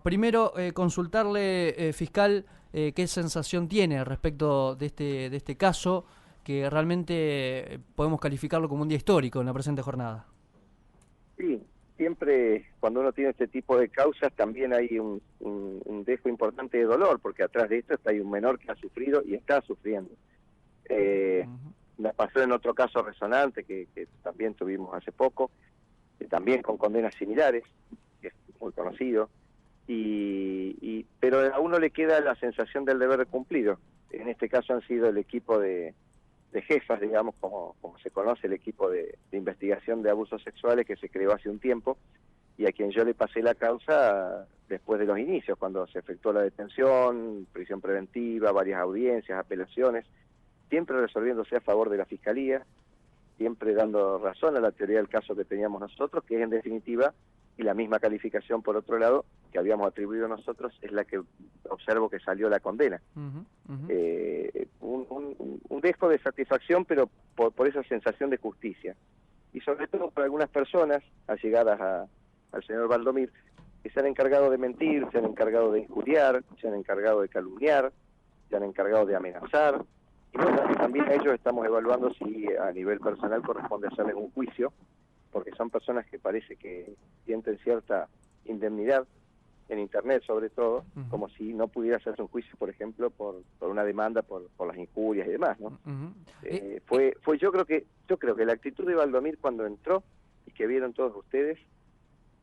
primero, consultarle, fiscal, qué sensación tiene respecto de este caso, que realmente podemos calificarlo como un día histórico en la presente jornada. Sí, siempre cuando uno tiene este tipo de causas también hay un dejo importante de dolor, porque atrás de esto hay un menor que ha sufrido y está sufriendo. Me pasó en otro caso resonante que también tuvimos hace poco, también con condenas similares, que es muy conocido, pero a uno le queda la sensación del deber cumplido. En este caso han sido el equipo de jefas, digamos, como se conoce, el equipo de investigación de abusos sexuales que se creó hace un tiempo y a quien yo le pasé la causa después de los inicios, cuando se efectuó la detención, prisión preventiva, varias audiencias, apelaciones, siempre resolviéndose a favor de la Fiscalía, siempre dando razón a la teoría del caso que teníamos nosotros, que es en definitiva, y la misma calificación por otro lado, que habíamos atribuido nosotros, es la que observo que salió la condena. Un dejo de satisfacción, pero por esa sensación de justicia. Y sobre todo por algunas personas allegadas al señor Valdomir, que se han encargado de mentir, se han encargado de injuriar, se han encargado de calumniar, se han encargado de amenazar. Y bueno, también a ellos estamos evaluando si a nivel personal corresponde hacerles un juicio, porque son personas que parece que sienten cierta indemnidad en Internet, sobre todo, como si no pudiera hacerse un juicio, por ejemplo, por una demanda por las injurias y demás, ¿no? Yo creo que la actitud de Valdomir cuando entró y que vieron todos ustedes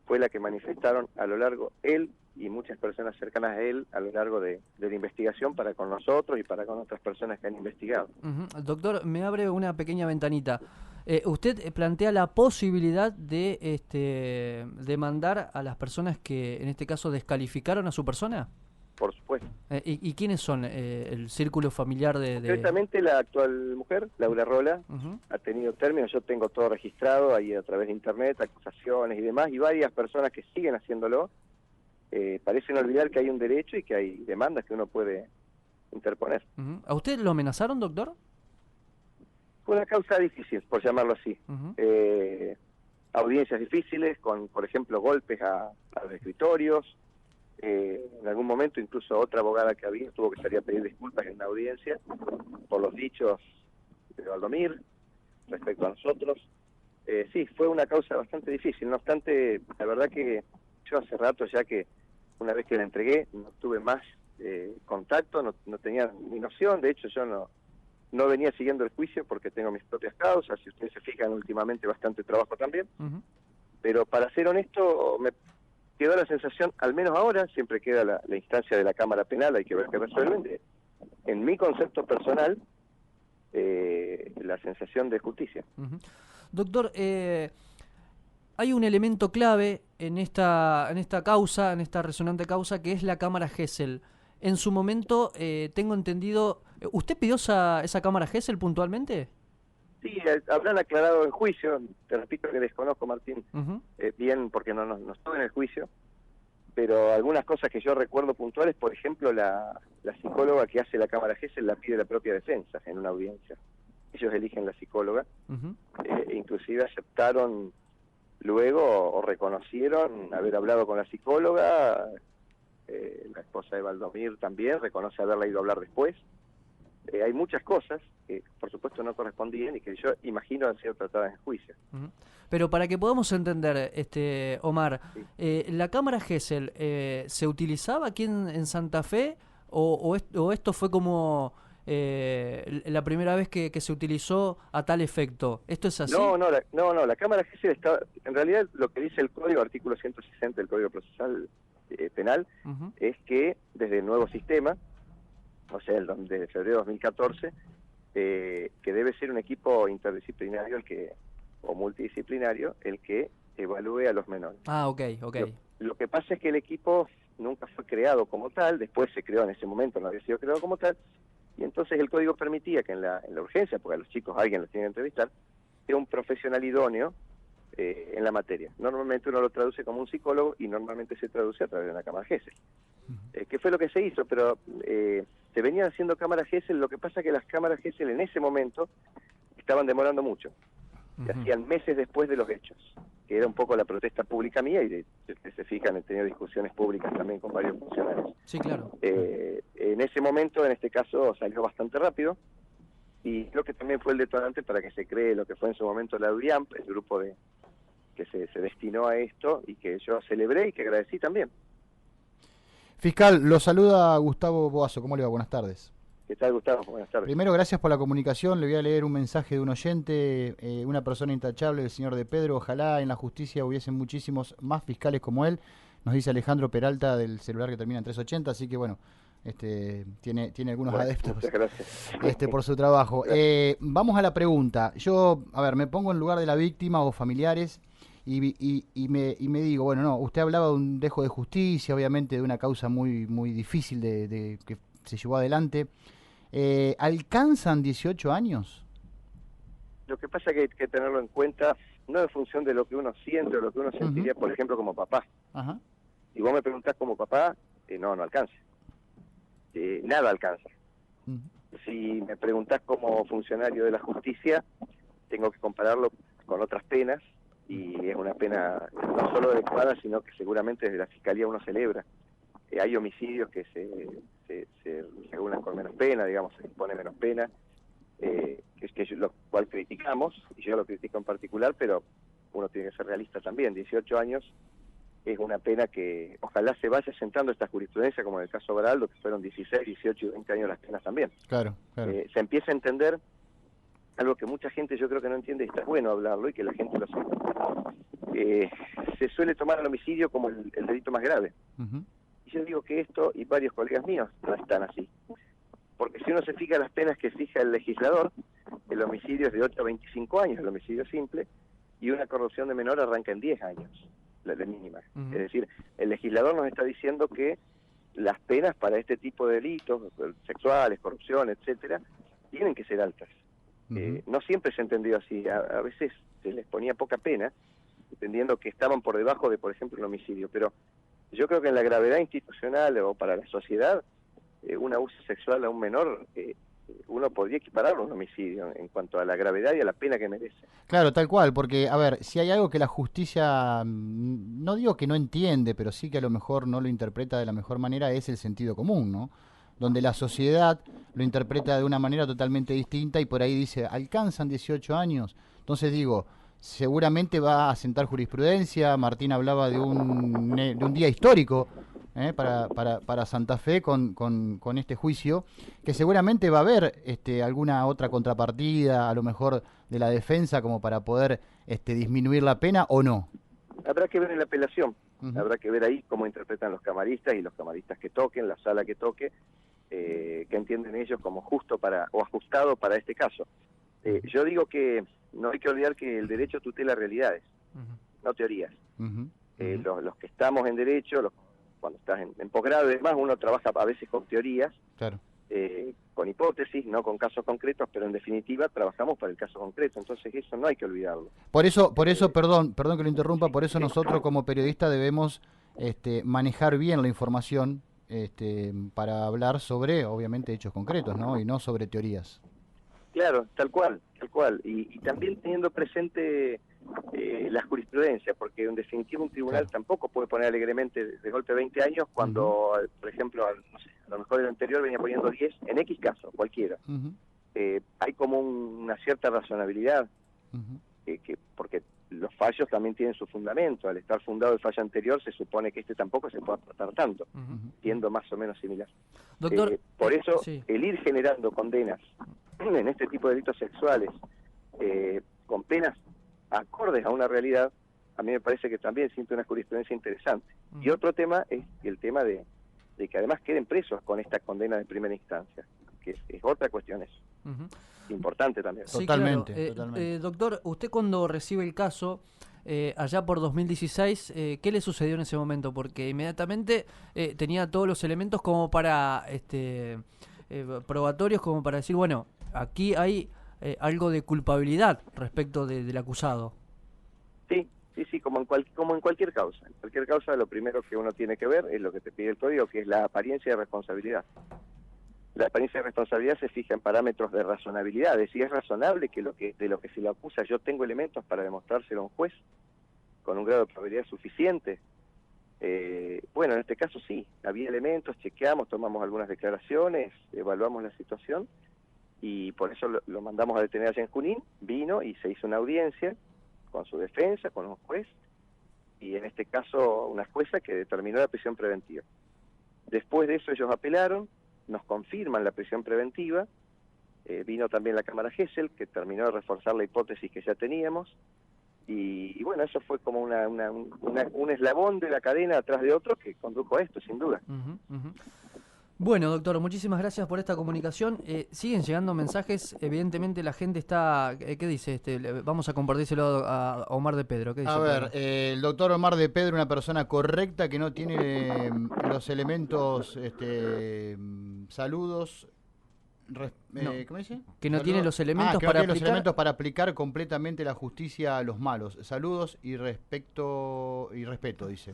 fue la que manifestaron a lo largo él y muchas personas cercanas a él a lo largo de la investigación para con nosotros y para con otras personas que han investigado. Doctor, me abre una pequeña ventanita. ¿Usted plantea la posibilidad de demandar a las personas que en este caso descalificaron a su persona? Por supuesto. ¿Y quiénes son el círculo familiar de...? Concretamente la actual mujer, Laura Rola, ha tenido términos, yo tengo todo registrado ahí a través de Internet, acusaciones y demás, y varias personas que siguen haciéndolo. Parecen olvidar que hay un derecho y que hay demandas que uno puede interponer. ¿A usted lo amenazaron, doctor? Fue una causa difícil, por llamarlo así. Audiencias difíciles, con, por ejemplo, golpes a los escritorios. En algún momento incluso otra abogada que había tuvo que salir a pedir disculpas en una audiencia por los dichos de Valdomir respecto a nosotros. Sí, fue una causa bastante difícil. No obstante, la verdad que yo hace rato ya que una vez que la entregué no tuve más contacto, no tenía ni noción. De hecho, yo no venía siguiendo el juicio porque tengo mis propias causas. Si ustedes se fijan, últimamente bastante trabajo también. Pero para ser honesto, me quedó la sensación, al menos ahora, siempre queda la instancia de la Cámara Penal, hay que ver qué resuelven, en mi concepto personal, la sensación de justicia. Doctor, hay un elemento clave en esta causa, en esta resonante causa, que es la cámara Gesell. En su momento, tengo entendido, ¿usted pidió esa cámara Gesell puntualmente? Sí, habrán aclarado el juicio, te repito que desconozco, Martín, bien, porque no estuve en el juicio, pero algunas cosas que yo recuerdo puntuales, por ejemplo, la psicóloga que hace la cámara Gesell la pide la propia defensa en una audiencia. Ellos eligen la psicóloga, inclusive aceptaron luego o reconocieron haber hablado con la psicóloga, la esposa de Valdomir también reconoce haberla ido a hablar después. Hay muchas cosas que por supuesto no correspondían y que yo imagino han sido tratadas en juicio. Pero para que podamos entender, Omar, sí. ¿La cámara Gesell se utilizaba aquí en Santa Fe o esto fue como la primera vez que se utilizó a tal efecto? ¿Esto es así? No, la cámara Gesell está, en realidad lo que dice el código, artículo 160 del Código Procesal Penal, es que desde el nuevo sistema, o sea, desde febrero de 2014, que debe ser un equipo interdisciplinario o multidisciplinario el que evalúe a los menores. Ok. Lo que pasa es que el equipo nunca fue creado como tal, después se creó en ese momento, no había sido creado como tal, y entonces el código permitía que en la urgencia, porque a los chicos alguien los tiene que entrevistar, era un profesional idóneo en la materia. Normalmente uno lo traduce como un psicólogo y normalmente se traduce a través de una cámara Gesell. ¿Qué fue lo que se hizo? Pero se venían haciendo cámaras Gesell, lo que pasa es que las cámaras Gesell en ese momento estaban demorando mucho. que hacían meses después de los hechos, que era un poco la protesta pública mía, y se fijan, he tenido discusiones públicas también con varios funcionarios. Sí, claro. En ese momento, en este caso, salió bastante rápido, y creo que también fue el detonante para que se cree lo que fue en su momento la UIAMP, el grupo que se destinó a esto, y que yo celebré y que agradecí también. Fiscal, lo saluda Gustavo Boazo. ¿Cómo le va? Buenas tardes. ¿Qué tal, Gustavo? Buenas tardes. Primero, gracias por la comunicación. Le voy a leer un mensaje de un oyente, una persona intachable, el señor de Pedro. Ojalá en la justicia hubiesen muchísimos más fiscales como él. Nos dice Alejandro Peralta del celular que termina en 380, así que bueno, tiene algunos adeptos. Muchas gracias. Por su trabajo. Vamos a la pregunta. Yo, a ver, me pongo en lugar de la víctima o familiares y me digo, bueno, no, usted hablaba de un dejo de justicia, obviamente de una causa muy difícil de que se llevó adelante. ¿Alcanzan 18 años? Lo que pasa es que hay que tenerlo en cuenta, no en función de lo que uno siente o lo que uno sentiría, por ejemplo, como papá. Ajá. Si vos me preguntás como papá, no alcanza. Nada alcanza. Si me preguntás como funcionario de la justicia, tengo que compararlo con otras penas, y es una pena no solo adecuada, sino que seguramente desde la Fiscalía uno celebra. Hay homicidios que se regulan con menos pena, digamos, se impone menos pena, lo cual criticamos, y yo lo critico en particular, pero uno tiene que ser realista también. 18 años es una pena que ojalá se vaya sentando esta jurisprudencia, como en el caso Baraldo, que fueron 16, 18 y 20 años las penas también. Claro. Se empieza a entender algo que mucha gente yo creo que no entiende, y está bueno hablarlo y que la gente lo sepa. Se suele tomar el homicidio como el delito más grave. Y yo digo que esto, y varios colegas míos, no están así. Porque si uno se fija las penas que fija el legislador, el homicidio es de 8 a 25 años, el homicidio simple, y una corrupción de menor arranca en 10 años, la de mínima. Es decir, el legislador nos está diciendo que las penas para este tipo de delitos, sexuales, corrupción, etcétera, tienen que ser altas. No siempre se entendió así, a veces se les ponía poca pena, entendiendo que estaban por debajo de, por ejemplo, el homicidio, pero yo creo que en la gravedad institucional o para la sociedad, un abuso sexual a un menor, uno podría equipararlo a un homicidio en cuanto a la gravedad y a la pena que merece. Claro, tal cual, porque, a ver, si hay algo que la justicia, no digo que no entiende, pero sí que a lo mejor no lo interpreta de la mejor manera, es el sentido común, ¿no? Donde la sociedad lo interpreta de una manera totalmente distinta y por ahí dice, alcanzan 18 años. Entonces digo, seguramente va a sentar jurisprudencia. Martín hablaba de un día histórico para Santa Fe con este juicio, que seguramente va a haber alguna otra contrapartida, a lo mejor de la defensa, como para poder disminuir la pena, ¿o no? Habrá que ver en la apelación, habrá que ver ahí cómo interpretan los camaristas y los camaristas que toquen, la sala que toque, que entienden ellos como justo o ajustado para este caso. Yo digo que no hay que olvidar que el derecho tutela realidades, no teorías. Los que estamos en derecho, cuando estás en posgrado y demás, uno trabaja a veces con teorías, claro, con hipótesis, no con casos concretos, pero en definitiva trabajamos para el caso concreto, entonces eso no hay que olvidarlo. Por eso, perdón que lo interrumpa, por eso nosotros como periodistas debemos manejar bien la información para hablar sobre, obviamente, hechos concretos, ¿no? Y no sobre teorías. Claro, tal cual. Y también teniendo presente la jurisprudencia, porque en definitiva un tribunal tampoco puede poner alegremente de golpe 20 años cuando, por ejemplo, no sé, a lo mejor el anterior venía poniendo 10, en X caso, cualquiera. Hay como una cierta razonabilidad, porque los fallos también tienen su fundamento. Al estar fundado el fallo anterior, se supone que tampoco se puede tratar tanto, siendo más o menos similar. Doctor, por eso, sí, el ir generando condenas en este tipo de delitos sexuales, con penas acordes a una realidad, a mí me parece que también siente una jurisprudencia interesante. Y otro tema es el tema de que además queden presos con esta condena de primera instancia, que es otra cuestión eso. Importante también. Sí, Totalmente, claro. totalmente. Doctor, usted cuando recibe el caso, allá por 2016, ¿qué le sucedió en ese momento? Porque inmediatamente tenía todos los elementos como para, probatorios, como para decir, bueno, aquí hay algo de culpabilidad respecto del acusado. Sí, como en cualquier causa. En cualquier causa lo primero que uno tiene que ver es lo que te pide el código, que es la apariencia de responsabilidad. La apariencia de responsabilidad se fija en parámetros de razonabilidad, es decir, es razonable que de lo que se le acusa yo tengo elementos para demostrárselo a un juez con un grado de probabilidad suficiente. Bueno, en este caso sí, había elementos, chequeamos, tomamos algunas declaraciones, evaluamos la situación y por eso lo mandamos a detener allá en Junín, vino y se hizo una audiencia con su defensa, con un juez, y en este caso una jueza que determinó la prisión preventiva. Después de eso ellos apelaron, nos confirman la prisión preventiva, vino también la Cámara Gesell, que terminó de reforzar la hipótesis que ya teníamos, y bueno, eso fue como un eslabón de la cadena atrás de otro que condujo a esto, sin duda. Bueno, doctor, muchísimas gracias por esta comunicación. Siguen llegando mensajes, evidentemente la gente está... ¿qué dice? Vamos a compartírselo a Omar de Pedro. ¿Qué dice? A ver, el doctor Omar de Pedro, una persona correcta que no tiene los elementos, saludos... ¿Cómo dice? Que no tiene los elementos que para no tiene aplicar... los elementos para aplicar completamente la justicia a los malos. Saludos y respeto, dice.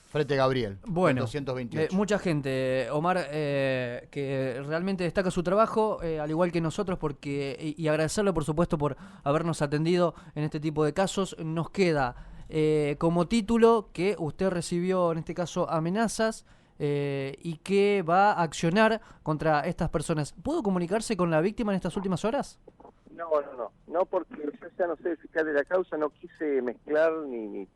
Frente Gabriel, bueno, 228. Mucha gente, Omar, que realmente destaca su trabajo, al igual que nosotros, y agradecerle, por supuesto, por habernos atendido en este tipo de casos. Nos queda como título que usted recibió, en este caso, amenazas y que va a accionar contra estas personas. ¿Pudo comunicarse con la víctima en estas últimas horas? No, porque yo ya no sé el fiscal de la causa, no quise mezclar ni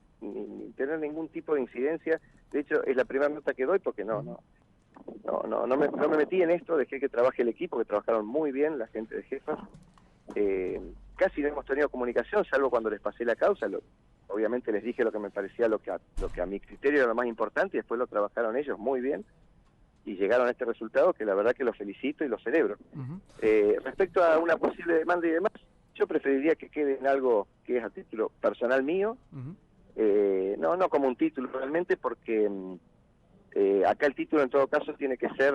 tener ningún tipo de incidencia. De hecho, es la primera nota que doy porque no me metí en esto, dejé que trabaje el equipo, que trabajaron muy bien la gente de Jefas. Casi no hemos tenido comunicación, salvo cuando les pasé la causa. Obviamente les dije lo que me parecía, lo que a mi criterio era lo más importante, y después lo trabajaron ellos muy bien y llegaron a este resultado que la verdad que lo felicito y lo celebro. Respecto a una posible demanda y demás, yo preferiría que quede en algo que es a título personal mío, no como un título realmente, porque acá el título en todo caso tiene que ser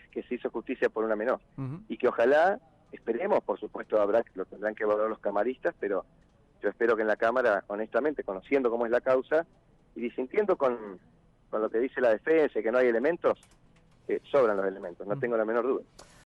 que se hizo justicia por una menor, y que ojalá, esperemos, por supuesto lo tendrán que evaluar los camaristas, pero yo espero que en la Cámara, honestamente, conociendo cómo es la causa y disintiendo con lo que dice la defensa, que no hay elementos, sobran los elementos, no tengo la menor duda.